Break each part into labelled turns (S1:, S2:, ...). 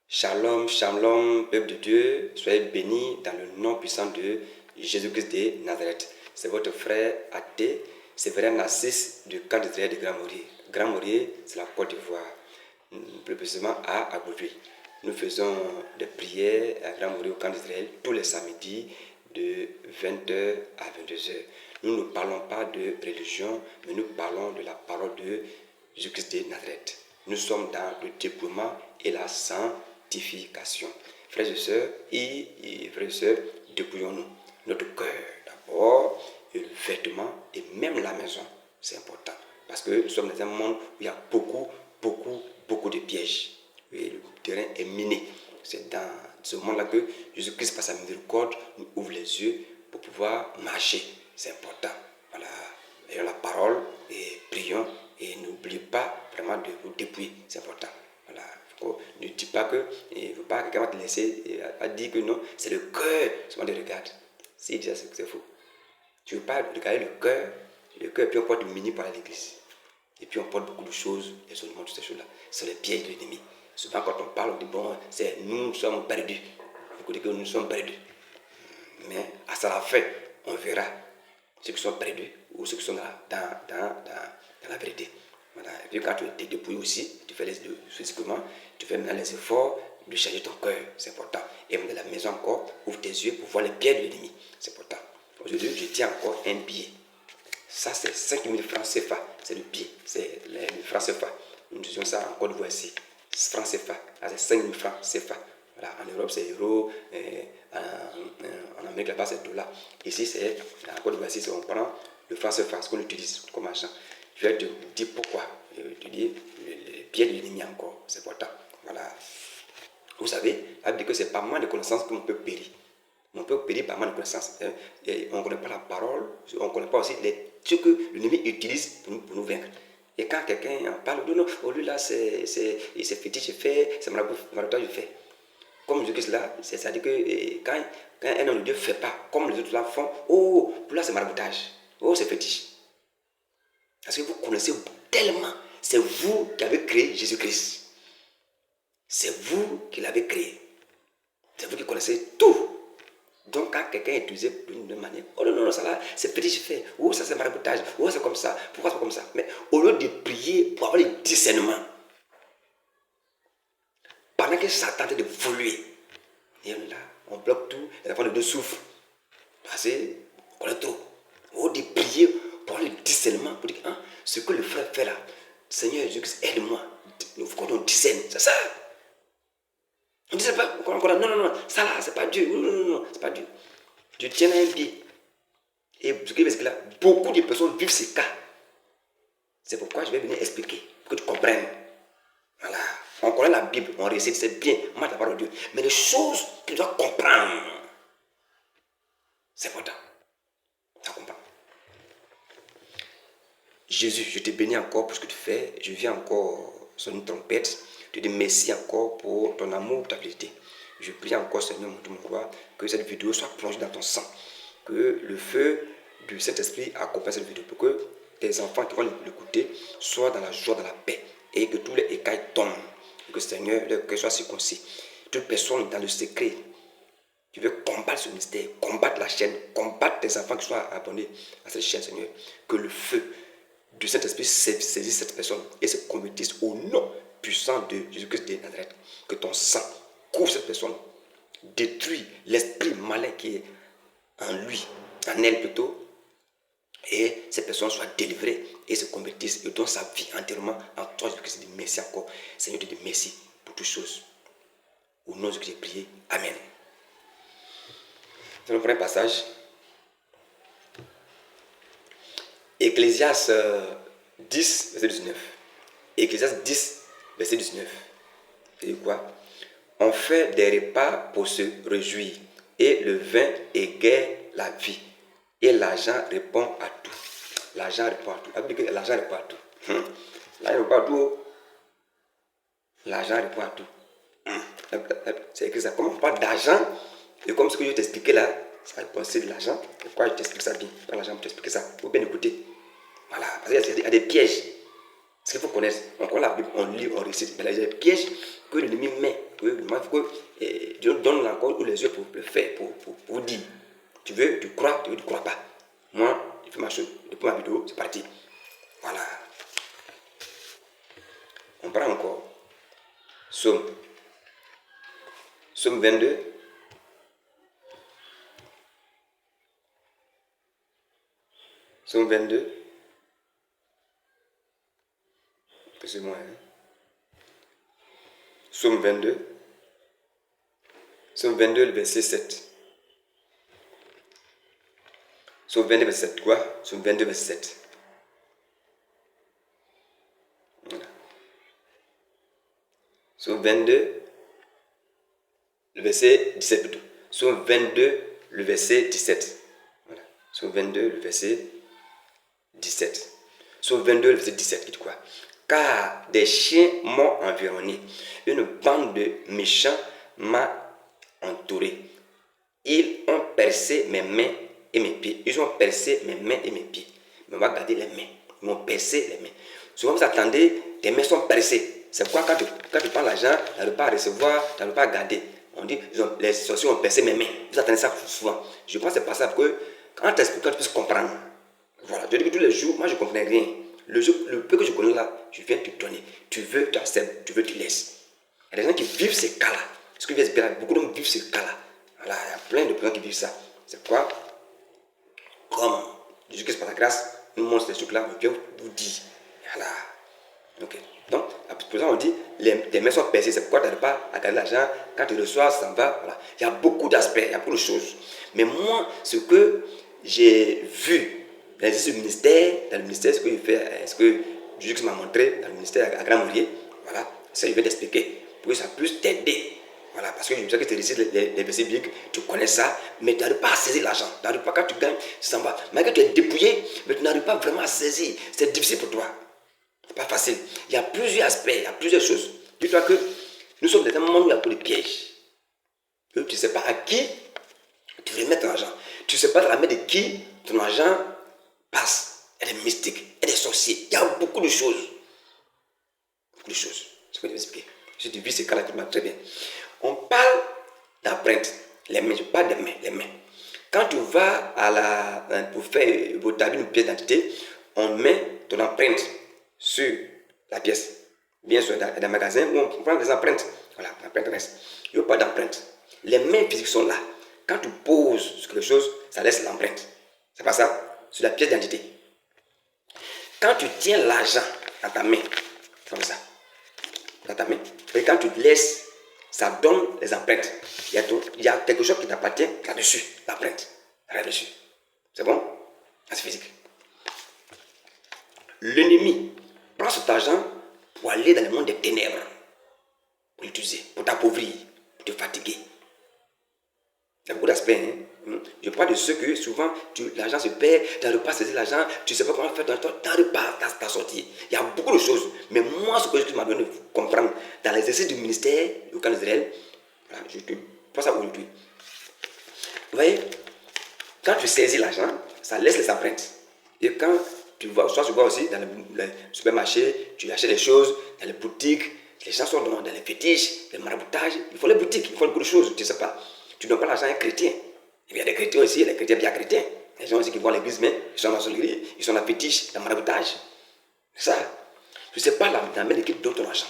S1: Shalom, shalom, peuple de Dieu, soyez bénis dans le nom puissant de Jésus-Christ de Nazareth. C'est votre frère athée, Séverin Narcisse du camp d'Israël de Grand-Morier. Grand-Morier, c'est la Côte d'Ivoire, plus précisément à Agoudoué. Nous faisons des prières à Grand-Morier au camp d'Israël tous les samedis de 20h à 22h. Nous ne parlons pas de religion, mais nous parlons de la parole de Jésus-Christ de Nazareth. Nous sommes dans le déploiement et la sanctification. Frères et sœurs, dépouillons-nous. Notre cœur d'abord, et le vêtement et même la maison. C'est important. Parce que nous sommes dans un monde où il y a beaucoup de pièges. Et le terrain est miné. C'est dans ce monde-là que Jésus-Christ, par sa miséricorde, nous ouvre les yeux pour pouvoir marcher. C'est important. Voilà. Ayons la parole et prions. Et n'oubliez pas vraiment de vous dépouiller. C'est important. Voilà. Ne dis pas que, il ne faut pas que quelqu'un va te laisser à dire que non, c'est le cœur seulement de regarde. Si déjà c'est faux. Tu ne veux pas regarder le cœur, puis on porte le mini par l'église. Et puis on porte beaucoup de choses, et seulement toutes ces choses-là. C'est le piège de l'ennemi. Souvent quand on parle, on dit bon, c'est nous sommes perdus. Écoutez que nous sommes perdus. Mais à ça la fin, on verra ceux qui sont perdus ou ceux qui sont dans la vérité. Voilà. Et puis quand tu es dépouillé aussi, tu fais physiquement, tu fais maintenant les efforts de changer ton cœur, c'est important. Et même dans la maison encore, ouvre tes yeux pour voir les pieds de l'ennemi, c'est important. Aujourd'hui, je tiens encore un billet. Ça, c'est 5 000 francs CFA, c'est le billet, c'est le franc CFA. Nous disions ça en Côte d'Ivoire ici, franc CFA, c'est 5 000 francs CFA. Voilà, en Europe, c'est euro, en Amérique là-bas, c'est dollar. Ici, c'est en Côte d'Ivoire, ici, on prend le franc CFA, ce qu'on utilise comme argent. Je vais te dire pourquoi. Je vais te dire le pied de l'ennemi encore, c'est important. Voilà. Vous savez, la Bible dit que c'est par manque de connaissances qu'on peut périr. On peut périr par manque de connaissances. Et on ne connaît pas la parole, on ne connaît pas aussi ce que l'ennemi utilise pour nous vaincre. Et quand quelqu'un en parle, non, lui là, c'est fétiche, je fais, c'est maraboutage, je fais. Comme je dis là, c'est-à-dire que quand un homme de Dieu ne fait pas comme les autres là font, oh, là c'est maraboutage, oh, c'est fétiche. Parce que vous connaissez tellement, c'est vous qui avez créé Jésus-Christ. C'est vous qui l'avez créé. C'est vous qui connaissez tout. Donc quand quelqu'un est utilisé d'une manière, oh non, ça là, c'est fétiche fait, oh ça c'est maraboutage, oh c'est comme ça, pourquoi c'est comme ça? Mais au lieu de prier pour avoir le discernement, pendant que Satan est de voler, et là, on bloque tout, les enfants de Dieu souffrent. Parce qu'on connaît trop. Au lieu de prier pour avoir le discernement, pour dire, hein, ce que le frère fait là, Seigneur Jésus, aide-moi. Il faut qu'on discerne, c'est ça. On ne disait pas, non, ça là, c'est pas Dieu, non, c'est pas Dieu. Tu tiens à un pied. Et ce qui est là, beaucoup de personnes vivent ces cas. C'est pourquoi je vais venir expliquer, pour que tu comprennes. Voilà. On connaît la Bible, on récite, c'est bien, moi la parole de Dieu. Mais les choses que tu dois comprendre, c'est important. Ça comprend. Jésus, je te bénis encore pour ce que tu fais. Je viens encore sur une trompette. Je te dis merci encore pour ton amour, pour ta fidélité. Je prie encore, Seigneur, mon roi, que cette vidéo soit plongée dans ton sang. Que le feu du Saint-Esprit accompagne cette vidéo. Pour que tes enfants qui vont l'écouter soient dans la joie, dans la paix. Et que tous les écailles tombent. Et que, Seigneur, leur cœur soit circoncis. Toute personne dans le secret, tu veux combattre ce mystère, combattre la chaîne, combattre tes enfants qui soient abonnés à cette chaîne, Seigneur. Que le feu du Saint-Esprit saisisse cette personne et se convertisse au nom puissant de Jésus-Christ de Nazareth. Que ton sang couvre cette personne, détruit l'esprit malin qui est en lui, en elle plutôt, et cette personne soit délivrée et se convertisse et donne sa vie entièrement en toi, Jésus-Christ. Je te dis merci encore. Seigneur, je te dis merci pour toutes choses. Au nom de Jésus, j'ai prié. Amen. Nous allons prendre un passage. Ecclésiaste 10, verset 19. Ecclésiaste 10, verset 19. C'est quoi? On fait des repas pour se réjouir, et le vin égaye la vie, et l'argent répond à tout. L'argent répond à tout. L'argent répond à tout. L'argent répond à tout. L'argent répond à tout. C'est écrit ça. Comme on parle d'argent, et comme ce que je vais t'expliquer là, ça va penser de l'argent. Pourquoi je t'explique ça bien? Pas l'argent pour t'expliquer ça. Il faut bien écouter. Voilà. Parce qu'il y a des pièges. Ce qu'il faut connaître. On connaît la Bible, on lit, on récite. Mais il y a des pièges que l'ennemi met, que le mal il faut que Dieu nous donne encore les yeux pour le faire, pour dire. Tu veux, tu crois, tu veux, tu ne crois pas. Moi, je fais ma chose. Depuis ma vidéo, c'est parti. Voilà. On prend encore. Somme 22. Somme 22. Excusez-moi. Somme 22. Somme 22, le verset 7. Somme 22, verset 7. Quoi? Somme 22, verset 7. Voilà. Somme 22, le verset 17 plutôt. Somme 22, le verset 17. Voilà. Somme 22, le verset 17. Somme 22, le verset 17. Il dit quoi? Car des chiens m'ont environné. Une bande de méchants m'a entouré. Ils ont percé mes mains et mes pieds. Ils ont percé mes mains et mes pieds. Mais on va garder les mains. Ils m'ont percé les mains. Souvent vous attendez, tes mains sont percées. C'est pourquoi quand tu prends l'argent, tu n'arrives pas à recevoir, tu n'arrives pas à garder. On dit, les sorciers ont percé mes mains. Vous attendez ça souvent. Je pense que c'est pas ça que quand tu expliques, tu puisses comprendre. Voilà, je dis que tous les jours, moi je ne comprenais rien. Le peu que je connais là, je viens te donner. Tu veux, tu acceptes. Tu veux, tu laisses. Il y a des gens qui vivent ces cas-là. Ce que je veux espérer, beaucoup d'hommes vivent ces cas-là. Voilà, il y a plein de personnes qui vivent ça. C'est pourquoi, comme Jésus-Christ par la grâce, nous montre ces trucs-là, je viens vous dire. Voilà. Ok. Donc, pour ça, on dit, tes mains sont percées. C'est pourquoi tu n'arrives pas à garder l'argent. Quand tu reçois, ça s'en va. Voilà. Il y a beaucoup d'aspects, il y a beaucoup de choses. Mais moi, ce que j'ai vu dans le ministère, ce que je fais, ce que Jésus m'a montré dans le ministère à Grand Mourier, voilà, ça je vais t'expliquer pour que ça puisse t'aider. Voilà, parce que je sais que tu récites les versets bibliques, tu connais ça, mais tu n'arrives pas à saisir l'argent. Tu n'arrives pas, quand tu gagnes, ça s'en va. Malgré que tu es dépouillé, mais tu n'arrives pas vraiment à saisir. C'est difficile pour toi. C'est pas facile. Il y a plusieurs aspects, il y a plusieurs choses. Dis-toi que nous sommes dans un monde où il y a beaucoup de pièges. Tu ne sais pas à qui tu veux mettre ton argent. Tu ne sais pas dans la main de qui ton argent passe. Il y a des mystiques, il y a des sorciers, il y a beaucoup de choses. Beaucoup de choses. C'est ce que je vais expliquer. Si tu vis ces cas-là, écoute-moi très bien. On parle d'empreintes. Les mains, je parle des mains, les mains. Quand tu vas pour faire établir une pièce d'identité, on met ton empreinte sur la pièce. Bien sûr, dans un magasin où on prend des empreintes. Voilà, l'empreinte reste. Il n'y a pas d'empreinte. Les mains physiques sont là. Quand tu poses sur quelque chose, ça laisse l'empreinte. C'est pas ça? Sur la pièce d'identité. Quand tu tiens l'argent dans ta main, comme ça, dans ta main, et quand tu laisses, ça donne les empreintes. Il y a quelque chose qui t'appartient là-dessus, l'empreinte. Là-dessus. C'est bon? C'est physique. L'ennemi prend cet argent pour aller dans le monde des ténèbres, pour l'utiliser, pour t'appauvrir, pour te fatiguer. Il y a beaucoup d'aspects. Hein? Je parle de ceux que souvent l'argent se perd, tu n'arrives pas à saisir l'argent, tu ne sais pas comment faire ton temps, tu n'arrives pas à t'en sortir. Il y a beaucoup de choses. Mais moi, ce que Jésus m'a donné de comprendre dans l'exercice du ministère au camp d'Israël, voilà, je te passe ça aujourd'hui. Vous voyez, quand tu saisis l'argent, ça laisse les empreintes. Et quand tu vois aussi dans le supermarché, tu achètes des choses, dans les boutiques, les gens sont dans les fétiches, les maraboutages, il faut les boutiques, il faut beaucoup de choses, tu ne sais pas. Tu ne donnes pas l'argent à un chrétien. Il y a des chrétiens aussi, il y a des chrétiens bien chrétiens. Les gens aussi qui vont à l'église, mais ils sont dans la sonnerie, ils sont dans la fétiche, dans le maraboutage. C'est ça. Tu ne sais pas la main de qui donne ton argent.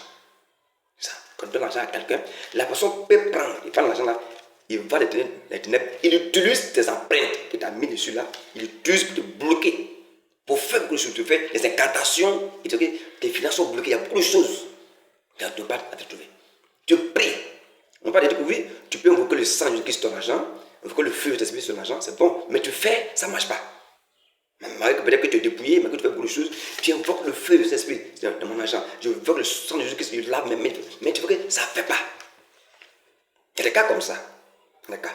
S1: C'est ça. Quand tu donnes l'argent à quelqu'un, la personne peut prendre, il prend l'argent là, il va les ténèbres, il utilise tes empreintes que tu as mis dessus là, il utilise pour te bloquer. Pour faire quelque chose, tu fais des incantations, et tes finances sont bloquées, il y a beaucoup de choses. Tu ne peux pas te trouver. Tu pries. On va dire que oui, tu peux invoquer le sang de Jésus sur ton argent, invoquer le feu de l'esprit sur l'argent, c'est bon, mais tu fais, ça ne marche pas. Malgré peut-être que tu es dépouillé, malgré que tu fais beaucoup de choses, tu invoques le feu de l'esprit dans mon argent. Je invoque le sang de Jésus-Christ, je lave mes mains, mais tu vois que ça ne fait pas. Il y a des cas comme ça. D'accord.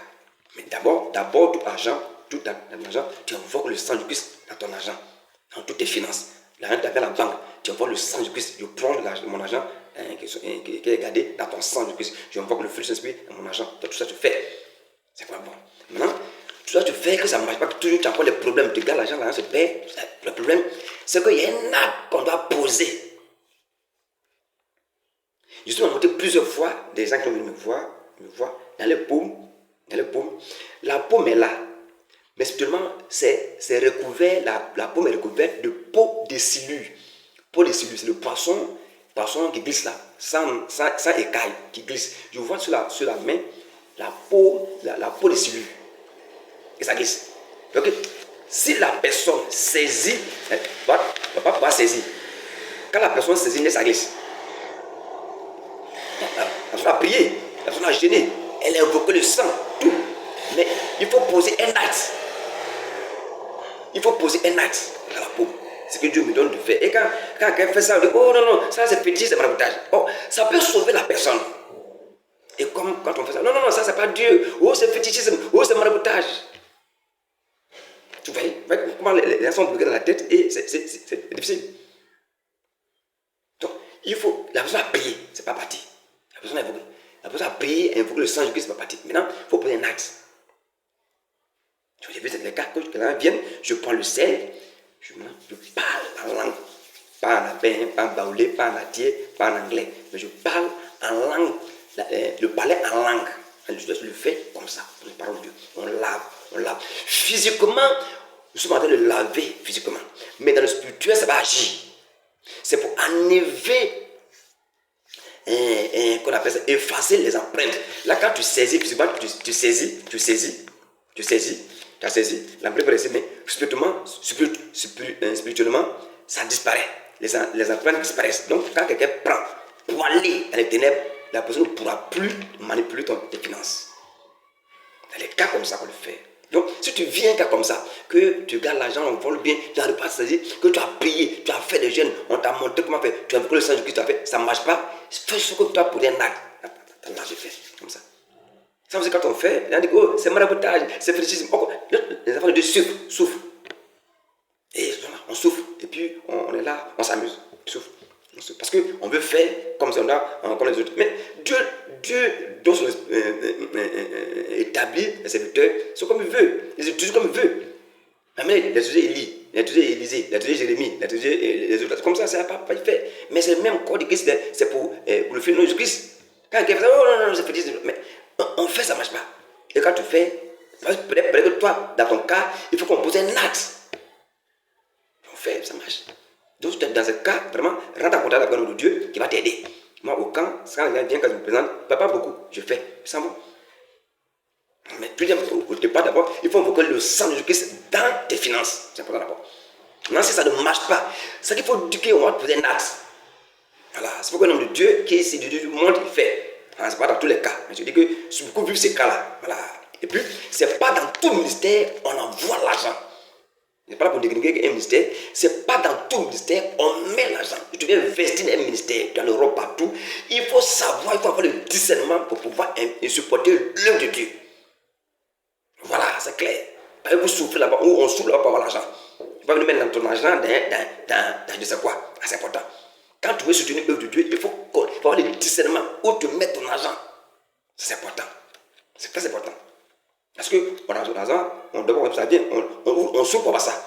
S1: Mais d'abord, tout argent, tout ton argent, tu invoques le sang de Christ dans ton argent, dans toutes tes finances. L'argent que tu as à la banque, tu invoques le sang de Christ, je plonge mon argent qui est gardé dans ton sang de Christ. Je invoque le feu de l'esprit dans mon argent. Donc, tout ça, tu fais. C'est pas bon. Maintenant, tout ça, tu fais que ça ne marche pas, que toujours tu as encore des problèmes. Tu gardes l'argent se perd. Le problème, c'est qu'il y a un acte qu'on doit poser. Je suis monté plusieurs fois, des gens qui ont venu me voir dans les paumes. La paume est là. Mais spirituellement, c'est recouvert, la paume est recouverte de peau de silure. Peau de silure, c'est le poisson qui glisse là, sans écaille, qui glisse. Je vois sur la main la peau de silure. Et ça glisse. Donc, si la personne saisit, elle ne va pas pouvoir saisir. Quand la personne saisit, ça glisse. La personne a prié, la personne a gêné, elle a invoqué le sang, tout. Mais il faut poser un acte. Il faut poser un acte dans la peau. C'est ce que Dieu me donne de faire. Et quand quelqu'un fait ça, on dit, oh non, ça c'est petit, c'est maraboutage. Oh, ça peut sauver la personne. Et comme quand on fait ça, non, ça c'est pas Dieu. Oh, c'est fétichisme. Oh, c'est maraboutage. Tu vois comment les gens sont bloqués dans la tête et c'est difficile. Donc, la personne a prié, c'est pas parti. La personne a prié, a invoqué le sang de Christ, c'est pas parti. Maintenant, il faut poser un acte. J'ai vu les cas que quelqu'un vienne, je prends le sel, je parle en langue. Pas en abin, pas en baoulé, pas en atier, pas en anglais. Mais je parle en langue. Le parler en langue. Je le fais comme ça. On parle de Dieu. On lave. Physiquement, nous sommes en train de laver physiquement. Mais dans le spirituel, ça va agir. C'est pour enlever, qu'on appelle ça, effacer les empreintes. Là, quand tu saisis physiquement, tu saisis. Tu as saisi, l'empreinte va rester, mais spirituellement, ça disparaît. Les empreintes disparaissent. Donc, quand quelqu'un prend pour aller dans les ténèbres, la personne ne pourra plus manipuler tes finances. Dans les cas comme ça qu'on le fait. Donc, si tu viens un cas comme ça, que tu gardes l'argent, on vole bien, tu n'arrives pas à saisir, que tu as payé, tu as fait des jeûnes, on t'a montré comment faire, tu as vu le sang de Christ, tu as fait, ça ne marche pas, fais ce que tu as pour un acte. Là, j'ai fait comme ça. Ça veut dire quand on fait, on dit, oh, c'est maraboutage, c'est fétichisme. Les enfants de Dieu souffrent. Et on souffre. Et puis, on est là, on s'amuse. Parce qu'on veut faire comme ça, comme les autres. Mais Dieu doit établir les serviteurs, c'est comme il veut. Les étudier comme il veut. Mais les étudier Élie, les étudier Élisée, les étudier Jérémie, les étudier les autres. Comme ça, ça n'a pas fait. Mais c'est le même corps de Christ, c'est pour le film de Jésus-Christ. Quand quelqu'un fait, oh non, c'est fétichisme. Mais on fait, ça ne marche pas. Et quand tu fais, peut-être que toi, dans ton cas, il faut qu'on pose un acte. On fait, ça marche. Donc, dans ce cas, vraiment, rentre en contact avec l'homme de Dieu qui va t'aider. Moi, au camp, quand il vient, quand je me présente, pas beaucoup, je fais, sans vous. Mais tu dis, au départ, d'abord, il faut invoquer le sang de Jésus-Christ dans tes finances. C'est important d'abord. Maintenant, si ça ne marche pas, c'est qu'il faut éduquer, on va poser un acte. Voilà, c'est pourquoi l'homme de Dieu, qui est du monde, il fait. Ce n'est pas dans tous les cas. Mais je dis que j'ai beaucoup vu ces cas-là. Voilà. Et puis, ce n'est pas dans tout ministère on envoie l'argent. Ce n'est pas là pour dénigrer un ministère. Ce n'est pas dans tout ministère on met l'argent. Tu viens investir dans un ministère, dans l'Europe, partout. Il faut savoir, il faut avoir le discernement pour pouvoir supporter l'œuvre de Dieu. Voilà, c'est clair. Pas vous souffrez là-bas, ou on souffre là-bas pour avoir l'argent. Tu ne vas pas mettre dans ton argent dans je sais quoi. C'est important. Quand tu veux soutenir l'œuvre de Dieu, il faut avoir le discernement où tu mets ton argent. C'est important. C'est très important. Parce que on a ton argent, on doit ça bien, on souffre pour ça.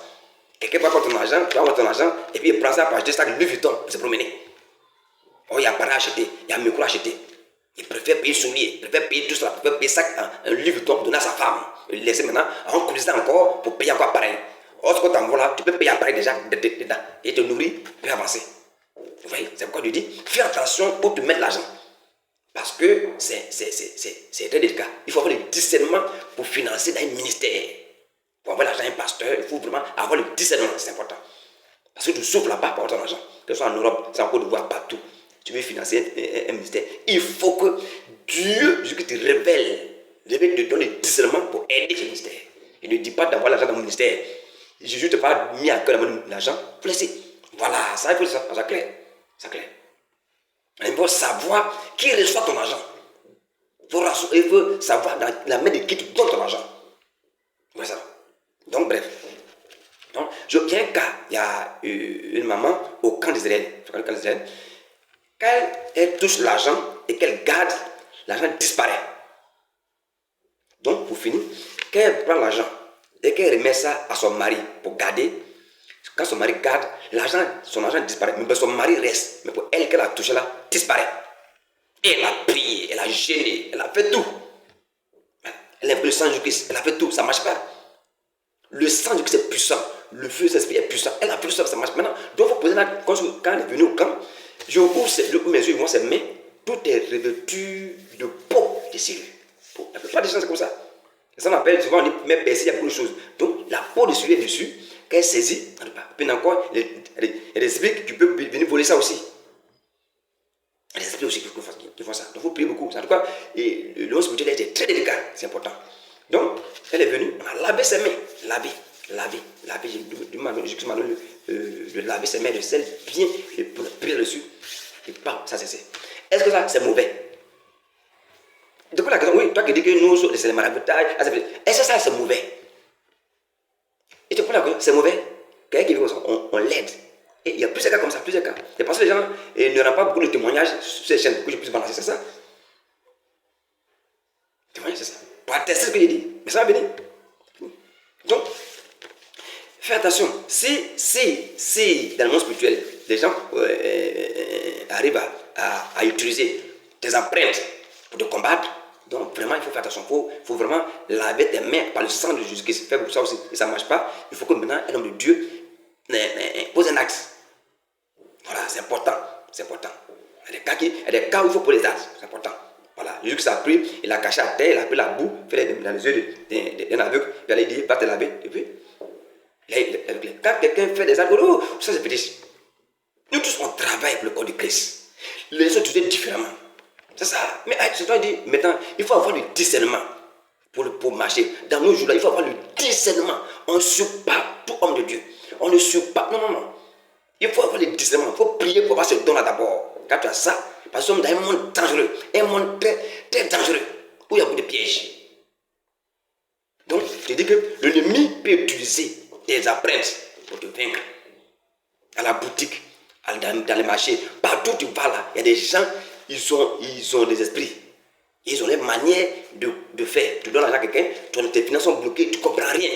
S1: Quelqu'un va prendre ton argent, tu vas avoir ton argent, et puis il prend ça pour acheter ça de Louis Vuitton pour se promener. Oh, il y a pas à acheter, il y a un micro à acheter. Il préfère payer souliers, il préfère payer tout ça, il préfère payer ça un Louis Vuitton pour donner à sa femme. Il laisse maintenant, on coulisse encore pour payer encore pareil. Or, ce que tu envoies là, tu peux payer pareil déjà dedans. Et te nourrir, tu peux avancer. Vous voyez, c'est pourquoi je dis, fais attention où tu mets de l'argent. Parce que c'est très délicat. Il faut avoir le discernement pour financer dans un ministère. Pour avoir l'argent d'un pasteur, il faut vraiment avoir le discernement, c'est important. Parce que tu souffres là-bas pour avoir ton argent. Que ce soit en Europe, c'est en Côte d'Ivoire, partout. Tu veux financer un ministère. Il faut que Dieu, Jésus te révèle, te donne le discernement pour aider ce ministère. Il ne dit pas d'avoir l'argent dans mon ministère. Jésus ne t'a pas mis à cœur d'avoir l'argent, faut laisser. Voilà, ça, il faut ça, c'est clair. C'est clair. Il faut savoir qui reçoit ton argent. Il faut savoir dans la main de qui tu donnes ton argent. Voilà ça. Donc, bref. Donc, il y a un cas. Il y a une maman au camp d'Israël. Quand elle touche l'argent et qu'elle garde, l'argent disparaît. Donc, pour finir, quand elle prend l'argent et qu'elle remet ça à son mari pour garder, quand son mari garde, son argent disparaît. Mais son mari reste. Mais pour elle, qu'elle a touché là, disparaît. Et elle a prié, elle a gêné, elle a fait tout. Elle a pris le sang du Christ, elle a fait tout, ça ne marche pas. Le sang du Christ est puissant, le feu de l'esprit est puissant. Elle a pris le sang, ça marche. Maintenant, donc il faut poser quand elle est venue au camp, je ouvre mes yeux, je vois ses mains, tout est revêtu de peau de cellule. La plupart des gens, c'est comme ça. Ça on appelle souvent, on dit, mais percé, il y a beaucoup de choses. Donc, la peau de celui est dessus, quand elle saisit, puis encore, il y a des esprits qui peuvent venir voler ça aussi. Il y a des esprits aussi qui font ça. Donc, il faut prier beaucoup. En tout cas, le monde spirituel était très délicat, c'est important. Donc, elle est venue, on a lavé ses mains, lavé. Jésus m'a donné de laver ses mains de sel bien, et pour prier dessus, et bam, ça c'est. Est-ce que ça, c'est mauvais? Donc la question, oui, toi qui dis que nous, c'est les maraboutage, est-ce que ça c'est mauvais? Et tu prends la question, c'est mauvais? Quelqu'un qui vit comme ça, on l'aide. Et il y a plusieurs cas comme ça, plusieurs cas. Et parce que les gens ne rendent pas beaucoup de témoignages sur ces chaînes pour que je puisse balancer, c'est ça? Témoignage, c'est ça. Pour attester ce que j'ai dit. Mais ça va venir. Donc, fais attention. Si dans le monde spirituel, les gens arrivent à utiliser tes empreintes pour te combattre, donc vraiment il faut faire attention. Il faut vraiment laver tes mains par le sang de Jésus-Christ. Faire ça aussi. Et ça ne marche pas. Il faut que maintenant un homme de Dieu pose un acte. Voilà, c'est important. C'est important. Il y a des cas où il faut poser des actes. C'est important. Voilà, Jésus a pris, il a caché à terre, il a pris la boue, il a fait dans les yeux d'un aveugle, il a dit, va te laver. Et puis, quand quelqu'un fait des actes, oh, ça c'est petit. Nous tous on travaille pour le corps de Christ. Les gens sont différemment. C'est ça. Mais c'est toi qui dis, maintenant, il faut avoir le discernement pour marcher. Dans nos jours-là, il faut avoir le discernement. On ne suit pas tout homme de Dieu. On ne suit pas. Non. Il faut avoir le discernement. Il faut prier pour avoir ce don-là d'abord. Quand tu as ça, parce que nous sommes dans un monde dangereux. Un monde très, très dangereux. Où il y a beaucoup de pièges. Donc, je dis que l'ennemi peut utiliser des empreintes pour te vaincre. À la boutique, dans les marchés, partout où tu vas là, il y a des gens, ils ont des esprits. Ils ont des manières de faire. Tu donnes l'argent à quelqu'un, tes finances sont bloquées, tu ne comprends rien.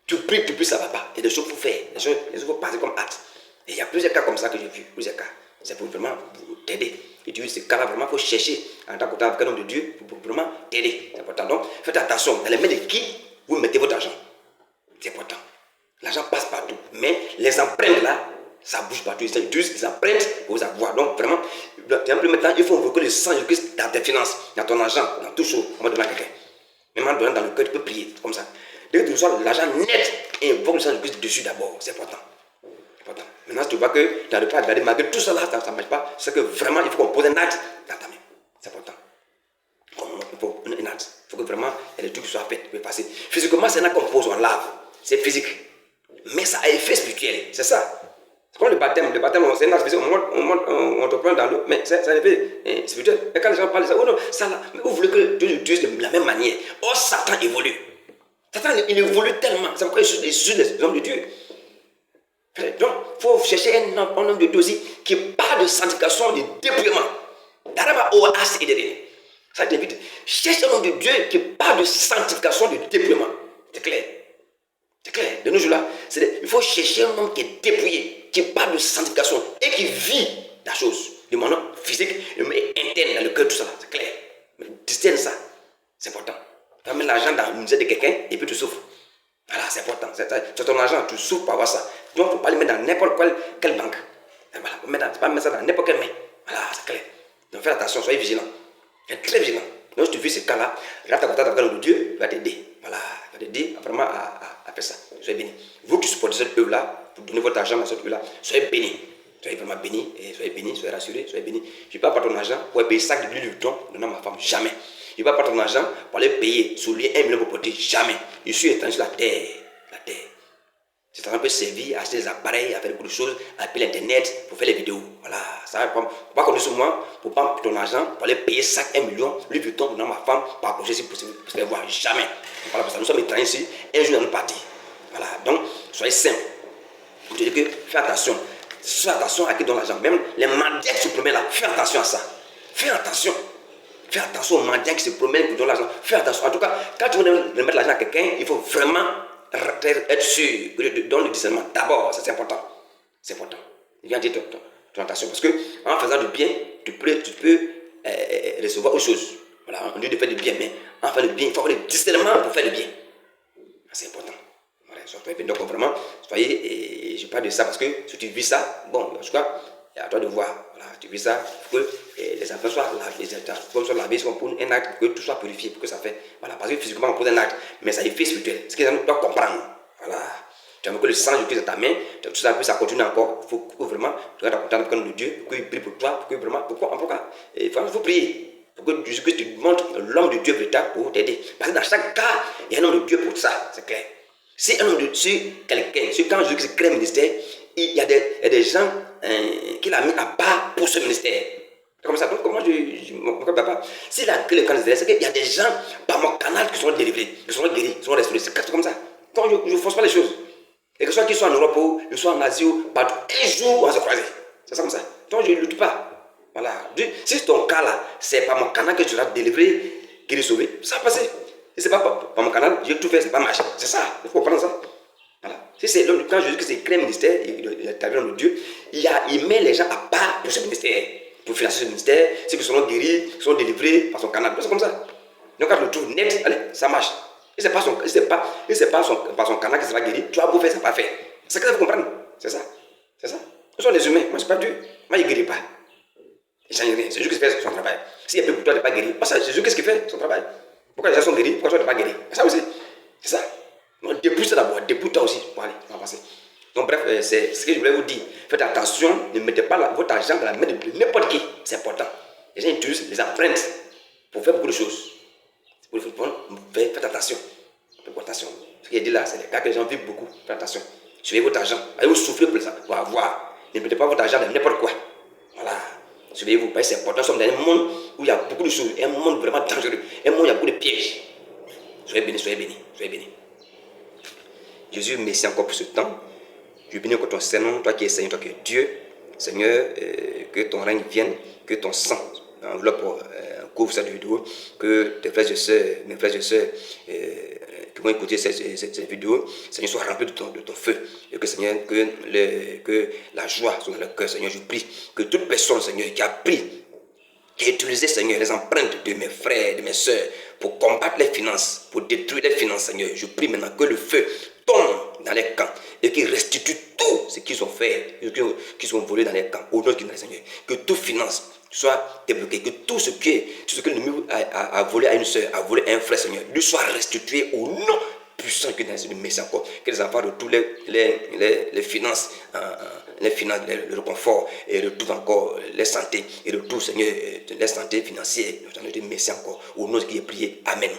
S1: Tu pries, ça ne va pas. Il y a des choses qu'il faut faire. Les choses il faut passer comme acte. Et il y a plusieurs cas comme ça que j'ai vu. Plusieurs cas. C'est pour vraiment t'aider. Et tu vois, ces cas-là, vraiment, il faut chercher en tant qu'un homme de Dieu pour vraiment t'aider. C'est important. Donc, faites attention. Dans les mains de qui vous mettez votre argent. C'est important. L'argent passe partout. Mais les empreintes là, ça bouge partout. Ils utilisent les empreintes pour vous avoir. Donc, vraiment, maintenant, il faut invoquer le sang de Christ dans tes finances, dans ton argent, dans tout chose. On va donner à quelqu'un. Même en donnant dans le cœur, tu peux prier. Comme ça. Dès que tu reçois l'argent net, invoque le sang de Christ dessus d'abord. C'est important. Maintenant, si tu vois que tu n'arrives pas à garder, malgré tout ça là, ça ne marche pas, c'est que vraiment, il faut qu'on pose un acte dans ta main. C'est important. Il faut un acte. Il faut que vraiment, il y a des trucs qui soient faits, qui peuvent passer. Physiquement, c'est un acte qu'on pose, on lave. C'est physique. Mais ça a effet spirituel. C'est ça. C'est comme le baptême. Le baptême, c'est un acte physique. On te prend dans l'eau, mais c'est un effet spirituel. Et quand les gens parlent de ça, oh non, ça là, mais vous voulez que Dieu utilise de la même manière. Oh, Satan évolue. Satan, il évolue tellement. C'est pourquoi il suit les hommes de Dieu. Donc, il faut chercher un homme de Dieu aussi qui parle de sanctification, de dépouillement. D'arriver au as et de ça t'évite. Cherche un homme de Dieu qui parle de sanctification, de dépouillement. C'est clair. C'est clair. De nos jours-là, il faut chercher un homme qui est dépouillé, qui parle de sanctification et qui vit la chose. De manière physique, mais interne, dans le cœur, tout ça. C'est clair. Mais distingue ça. C'est important. Tu vas mettre l'argent dans le musée de quelqu'un et puis tu souffres. Voilà, c'est important. C'est ton argent, tu souffres pour avoir ça. Donc, il ne faut pas le mettre dans n'importe quelle banque. Voilà, tu ne peux pas mettre ça dans n'importe quelle main. Voilà, c'est clair. Donc, fais attention, soyez vigilant. Faites très vigilant. Donc, si tu vis ce cas-là, reste à contact avec l'homme de Dieu, il va t'aider. Voilà, il va t'aider vraiment à faire ça. Soyez bénis. Vous qui supportez cette œuvre-là, vous donnez votre argent dans cette œuvre-là, soyez bénis. Soyez vraiment bénis, et soyez bénis, soyez rassurés, soyez bénis. Je ne vais pas prendre ton argent pour payer 5 de l'huile du temps, donnant ma femme, jamais. Je ne vais pas prendre ton argent pour aller payer, soulever 1 million pour porter, jamais. Je suis étendu sur la terre. Cet argent peut servir à acheter des appareils, à faire beaucoup de choses, à appeler l'internet pour faire les vidéos. Voilà, ça va pas compter sur moi pour prendre ton argent pour aller payer 1 million, lui plutôt pour ma femme, pour accrocher si possible, pour se faire voir. Jamais. Voilà, parce que nous sommes étrangers ici, un jour dans notre parti. Voilà, donc soyez simple. Je te dis que fais attention. Fais attention à qui donne l'argent. Même les mendiants qui se promènent là, fais attention à ça. Fais attention. Fais attention aux mendiants qui se promènent pour donner l'argent. Fais attention. En tout cas, quand tu veux mettre l'argent à quelqu'un, il faut vraiment être sûr que dans le discernement. D'abord, ça c'est important. C'est important. Il vient dire ton attention. Parce que en faisant du bien, tu peux recevoir autre chose. Voilà, on dit de faire du bien, mais en faire le bien, il faut avoir le discernement pour faire le bien. C'est important. Voilà, donc vraiment, soyez, et je parle de ça parce que si tu vis ça, bon, en tout cas, c'est à toi de voir. Voilà, tu vis ça, pour que les enfants soient lavés, soient lavés, pour un acte, pour que tout soit purifié, pour que ça fait. Voilà, parce que physiquement, on pose un acte, mais ça est fait spirituel. Ce qu'ils doivent comprendre. Voilà. Tu as que le sang de Christ dans ta main, tout ça, ça continue encore. Il faut vraiment, tu vas t'attendre pour de Dieu, pour qu'il prie pour toi, pour que vraiment, pourquoi il faut prier. Pour que Jésus-Christ te montre l'homme de Dieu véritable pour t'aider. Parce que dans chaque cas, il y a un homme de Dieu pour ça, c'est clair. Si un homme de Dieu, quelqu'un, quand Jésus-Christ crée le ministère, il y a des gens qu'il a mis à part pour ce ministère. Comme ça, donc comment mon papa, s'il a créé le canal, c'est qu'il y a des gens par mon canal qui sont délivrés, qui sont guéris, qui sont restaurés. C'est comme ça. Donc je ne force pas les choses. Et que ce soit qu'ils soient en Europe ou qu'ils soient en Asie ou partout, un jour on va se croiser. C'est comme ça. Donc je ne lutte pas. Voilà. Si ton cas là, c'est par mon canal que tu seras délivré, guéri, sauvé, ça va passer. Si c'est pas par mon canal, j'ai tout fait, c'est pas marché. C'est ça. Il faut comprendre ça. Voilà. Si c'est quand Jésus crée le ministère, il est arrivé dans le Dieu, il met les gens à part pour ce ministère, pour financer ce ministère, ceux qui seront guéris, qui seront délivrés par son canal. C'est comme ça. Donc quand tu le trouves net, allez, ça marche. Et c'est pas par son canal qui sera guéri, tu as beau faire, c'est pas fait. C'est ça qu'il faut comprendre. C'est ça. C'est ça. Nous sommes des humains. Moi, je ne suis pas Dieu. Moi, il ne guérit pas. Il ne change rien. C'est Jésus qui fait son travail. S'il y a peu pour toi, tu n'es pas guéri. C'est Jésus qui fait son travail. Pourquoi les gens sont guéris? Pourquoi toi, tu n'es pas guéri? C'est ça aussi. C'est ça. Donc, dépouille ça d'abord. Dépouille toi aussi. Bon, allez, on va passer. Donc, bref, c'est ce que je voulais vous dire. Faites attention. Ne mettez pas votre argent dans la main de n'importe qui. C'est important. Les gens utilisent les empreintes pour faire beaucoup de choses. Faites attention. Faites attention. Ce qu'il dit là, c'est les cas que les gens vivent beaucoup. Faites attention. Suivez votre argent. Allez vous souffler pour ça. Pour avoir. Ne mettez pas votre argent dans n'importe quoi. Voilà. Surveillez-vous. Parce que c'est important. Nous sommes dans un monde où il y a beaucoup de choses. Un monde vraiment dangereux. Un monde où il y a beaucoup de pièges. Soyez bénis, soyez bénis, soyez bénis. Jésus, merci encore pour ce temps. Je bénis encore ton Seigneur, toi qui es Seigneur, toi qui es Dieu. Seigneur, que ton règne vienne, que ton sang enveloppe, couvre cette vidéo, que tes frères et sœurs, mes frères et sœurs, qui vont écouter cette vidéo, Seigneur, soient remplis de ton feu. Et que, Seigneur, que la joie soit dans le cœur, Seigneur. Je prie que toute personne, Seigneur, qui a pris, qui a utilisé, Seigneur, les empreintes de mes frères, de mes sœurs, pour combattre les finances, pour détruire les finances, Seigneur. Je prie maintenant que le feu tombe dans les camps et qu'ils restituent tout ce qu'ils ont fait, qu'ils ont volé dans les camps, au nom de Seigneur. Que toute finance soit débloquée, que tout ce que l'ennemi a volé à une sœur, a volé à un frère, Seigneur, lui soit restitué au nom puissant que dans ce Messie encore. Que les enfants retrouvent les finances, le réconfort, et retrouvent encore les santé, et retrouvent, Seigneur, les santé financières, de Messie encore, au nom qui est prié. Amen.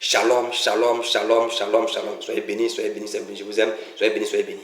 S1: Shalom, shalom, shalom, shalom, shalom. Soyez bénis, soyez bénis, soyez bénis. Je vous aime. Soyez bénis, soyez bénis.